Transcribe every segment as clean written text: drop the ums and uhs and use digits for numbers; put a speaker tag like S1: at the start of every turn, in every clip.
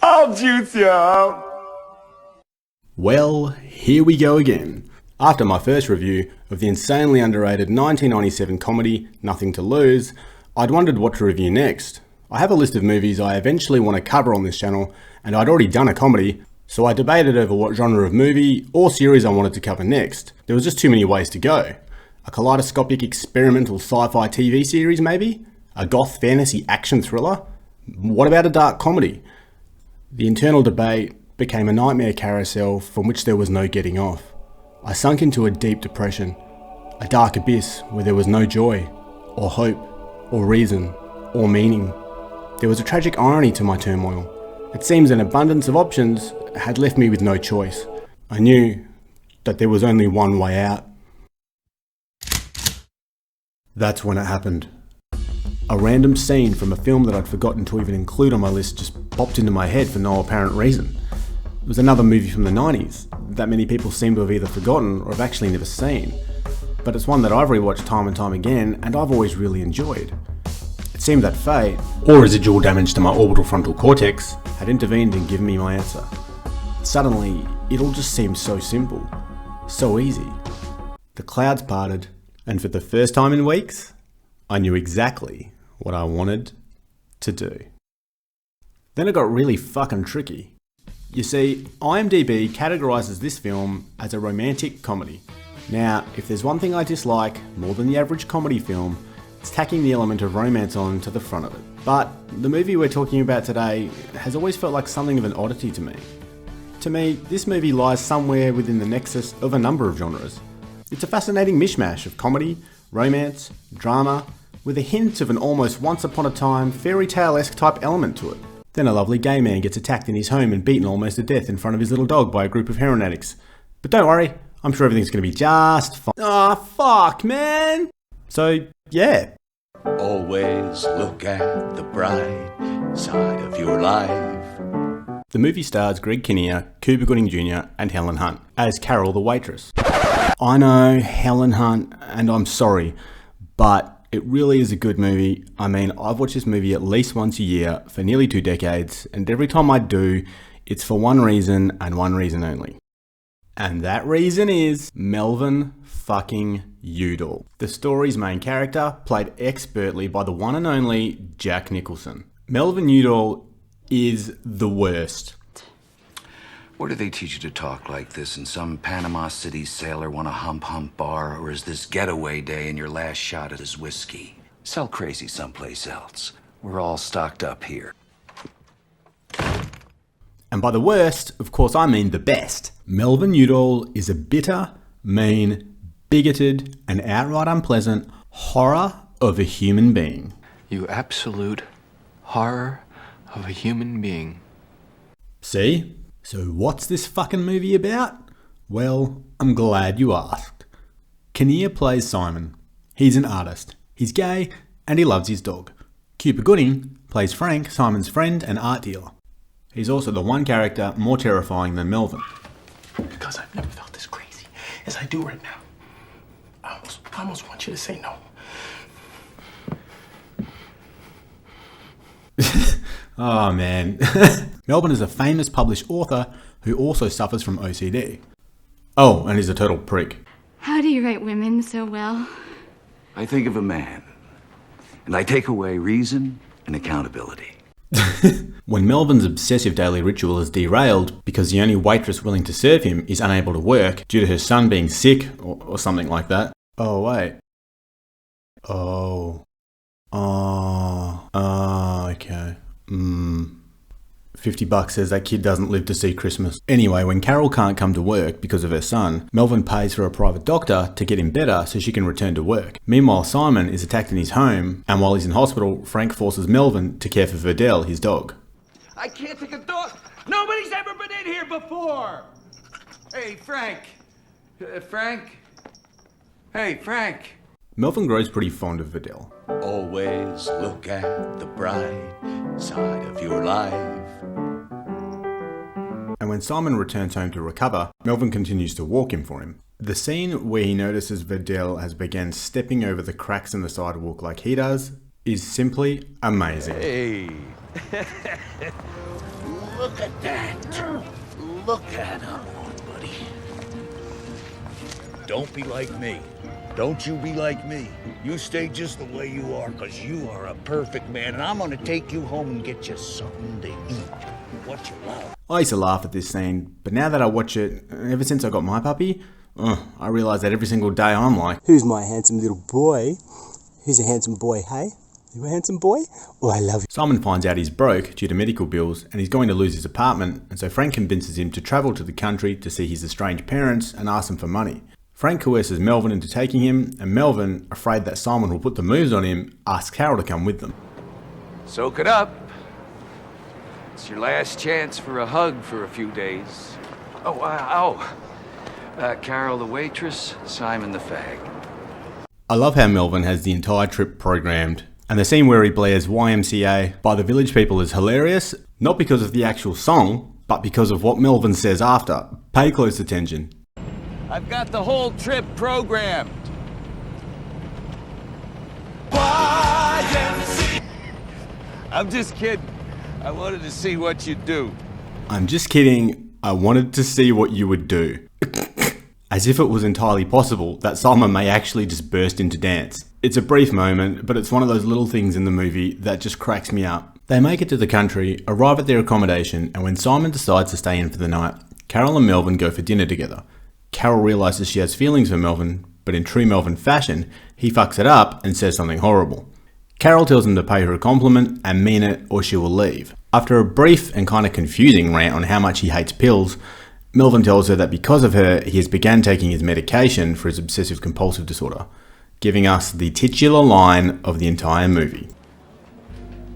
S1: I'll juice you up.
S2: Well, here we go again. After my first review of the insanely underrated 1997 comedy Nothing to Lose, I'd wondered what to review next. I have a list of movies I eventually want to cover on this channel, and I'd already done a comedy, so I debated over what genre of movie or series I wanted to cover next. There was just too many ways to go. A kaleidoscopic experimental sci-fi TV series maybe? A goth fantasy action thriller? What about a dark comedy? The internal debate became a nightmare carousel from which there was no getting off. I sunk into a deep depression, a dark abyss where there was no joy, or hope, or reason, or meaning. There was a tragic irony to my turmoil. It seems an abundance of options had left me with no choice. I knew that there was only one way out. That's when it happened. A random scene from a film that I'd forgotten to even include on my list just popped into my head for no apparent reason. It was another movie from the 90s that many people seem to have either forgotten or have actually never seen. But it's one that I've rewatched time and time again, and I've always really enjoyed. It seemed that fate, or residual damage to my orbital frontal cortex, had intervened and given me my answer. Suddenly, it all just seemed so simple, so easy. The clouds parted, and for the first time in weeks, I knew exactly what I wanted to do. Then it got really fucking tricky. You see, IMDb categorises this film as a romantic comedy. Now, if there's one thing I dislike more than the average comedy film, it's tacking the element of romance on to the front of it. But the movie we're talking about today has always felt like something of an oddity to me. To me, this movie lies somewhere within the nexus of a number of genres. It's a fascinating mishmash of comedy, romance, drama, with a hint of an almost once-upon-a-time fairy tale-esque type element to it. Then a lovely gay man gets attacked in his home and beaten almost to death in front of his little dog by a group of heroin addicts. But don't worry, I'm sure everything's going to be just fine. Aw, fuck, man! So, yeah.
S3: Always look at the bright side of your life.
S2: The movie stars Greg Kinnear, Cuba Gooding Jr. and Helen Hunt as Carol the waitress. I know, Helen Hunt, and I'm sorry, but it really is a good movie. I mean, I've watched this movie at least once a year for nearly 2 decades, and every time I do, it's for one reason and one reason only. And that reason is Melvin fucking Udall, the story's main character, played expertly by the one and only Jack Nicholson. Melvin Udall is the worst.
S3: Where do they teach you to talk like this? In some Panama City sailor want a hump bar? Or is this getaway day and your last shot at his whiskey? Sell crazy someplace else. We're all stocked up here.
S2: And by the worst, of course I mean the best. Melvin Udall is a bitter, mean, bigoted, and outright unpleasant horror of a human being.
S4: You absolute horror of a human being.
S2: See? So what's this fucking movie about? Well, I'm glad you asked. Kinnear plays Simon. He's an artist. He's gay, and he loves his dog. Cuba Gooding plays Frank, Simon's friend and art dealer. He's also the one character more terrifying than Melvin.
S5: Because I've never felt this crazy as I do right now. I almost want you to say no.
S2: Oh man. Melvin is a famous published author who also suffers from OCD. Oh, and he's a total prick.
S6: How do you write women so well?
S3: I think of a man, and I take away reason and accountability.
S2: When Melvin's obsessive daily ritual is derailed because the only waitress willing to serve him is unable to work due to her son being sick or something like that. Oh, wait. Okay. $50 says that kid doesn't live to see Christmas. Anyway, when Carol can't come to work because of her son, Melvin pays for a private doctor to get him better so she can return to work. Meanwhile, Simon is attacked in his home, and while he's in hospital, Frank forces Melvin to care for Verdell, his dog.
S7: I can't take a dog. Nobody's ever been in here before. Hey, Frank. Frank? Hey, Frank.
S2: Melvin grows pretty fond of Verdell.
S3: Always look at the bright side of your life.
S2: And when Simon returns home to recover, Melvin continues to walk in for him. The scene where he notices Verdell has begun stepping over the cracks in the sidewalk like he does is simply amazing.
S7: Hey,
S8: Look at that. Look at him, buddy. Don't be like me. Don't you be like me. You stay just the way you are, because you are a perfect man, and I'm going to take you home and get you something to eat. What you love.
S2: I used to laugh at this scene, but now that I watch it, ever since I got my puppy, I realise that every single day I'm like,
S9: who's my handsome little boy? Who's a handsome boy, hey? You a handsome boy? Oh, I love you.
S2: Simon finds out he's broke due to medical bills and he's going to lose his apartment, and so Frank convinces him to travel to the country to see his estranged parents and ask them for money. Frank coerces Melvin into taking him, and Melvin, afraid that Simon will put the moves on him, asks Carol to come with them.
S7: Soak it up. It's your last chance for a hug for a few days. Carol the waitress, Simon the fag.
S2: I love how Melvin has the entire trip programmed, and the scene where he blares YMCA by the village people is hilarious, not because of the actual song, but because of what Melvin says after. Pay close attention.
S7: I've got the whole trip programmed. I'm just kidding. I wanted to see what you'd do.
S2: I'm just kidding. I wanted to see what you would do. As if it was entirely possible that Simon may actually just burst into dance. It's a brief moment, but it's one of those little things in the movie that just cracks me up. They make it to the country, arrive at their accommodation, and when Simon decides to stay in for the night, Carol and Melvin go for dinner together. Carol realises she has feelings for Melvin, but in true Melvin fashion, he fucks it up and says something horrible. Carol tells him to pay her a compliment and mean it or she will leave. After a brief and kind of confusing rant on how much he hates pills, Melvin tells her that because of her, he has begun taking his medication for his obsessive compulsive disorder, giving us the titular line of the entire movie.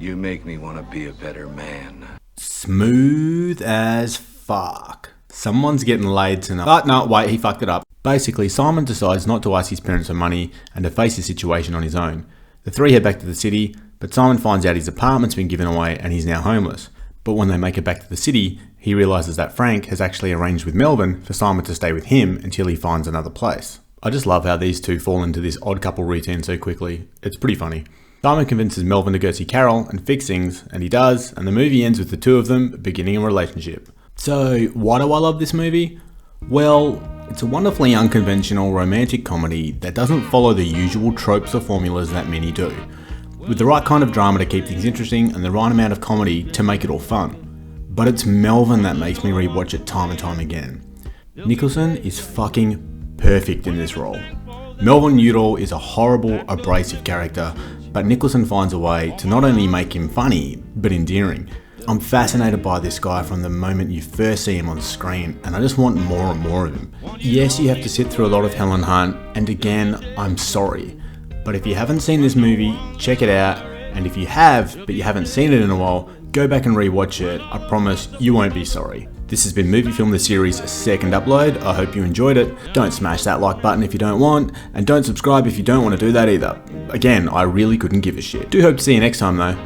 S3: You make me want to be a better man.
S2: Smooth as fuck. Someone's getting laid tonight. But no, wait, he fucked it up. Basically, Simon decides not to ask his parents for money and to face the situation on his own. The three head back to the city, but Simon finds out his apartment's been given away and he's now homeless. But when they make it back to the city, he realises that Frank has actually arranged with Melvin for Simon to stay with him until he finds another place. I just love how these two fall into this odd couple routine so quickly. It's pretty funny. Simon convinces Melvin to go see Carol and fix things, and he does, and the movie ends with the two of them beginning a relationship. So, why do I love this movie? Well, it's a wonderfully unconventional romantic comedy that doesn't follow the usual tropes or formulas that many do, with the right kind of drama to keep things interesting and the right amount of comedy to make it all fun. But it's Melvin that makes me rewatch it time and time again. Nicholson is fucking perfect in this role. Melvin Udall is a horrible, abrasive character, but Nicholson finds a way to not only make him funny, but endearing. I'm fascinated by this guy from the moment you first see him on screen, and I just want more and more of him. Yes, you have to sit through a lot of Helen Hunt, and again, I'm sorry. But if you haven't seen this movie, check it out, and if you have, but you haven't seen it in a while, go back and rewatch it. I promise you won't be sorry. This has been Movie Film the Series' second upload. I hope you enjoyed it. Don't smash that like button if you don't want, and don't subscribe if you don't want to do that either. Again, I really couldn't give a shit. Do hope to see you next time though.